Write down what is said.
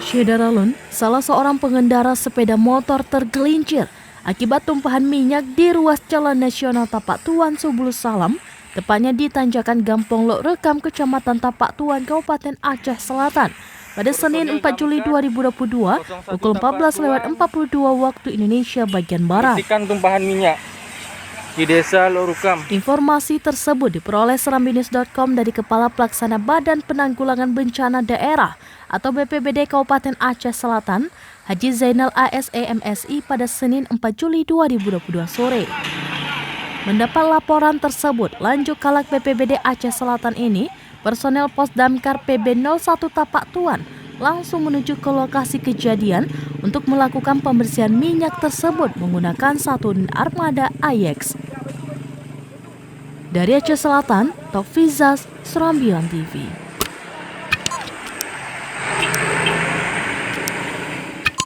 Syederalun, salah seorang pengendara sepeda motor tergelincir akibat tumpahan minyak di ruas Jalan Nasional Tapak Tuan Subulu Salam, tepatnya di Tanjakan Gampong Lok Rekam, Kecamatan Tapak Tuan, Kabupaten Aceh Selatan, pada Senin 4 Juli 2022 pukul 14.42 waktu Indonesia bagian Barat. Bersihkan tumpahan minyak di Desa Lok Rekam. Informasi tersebut diperoleh serambinews.com dari Kepala Pelaksana Badan Penanggulangan Bencana Daerah atau BPBD Kabupaten Aceh Selatan, Haji Zainal ASE MSI pada Senin 4 Juli 2022 sore. Mendapat laporan tersebut, Lanjuk Kalak BPBD Aceh Selatan ini, personel Pos Damkar PB01 Tapak Tuan langsung menuju ke lokasi kejadian untuk melakukan pembersihan minyak tersebut menggunakan satu armada Ayex. Dari Aceh Selatan, Taufizaz, Serambi On TV.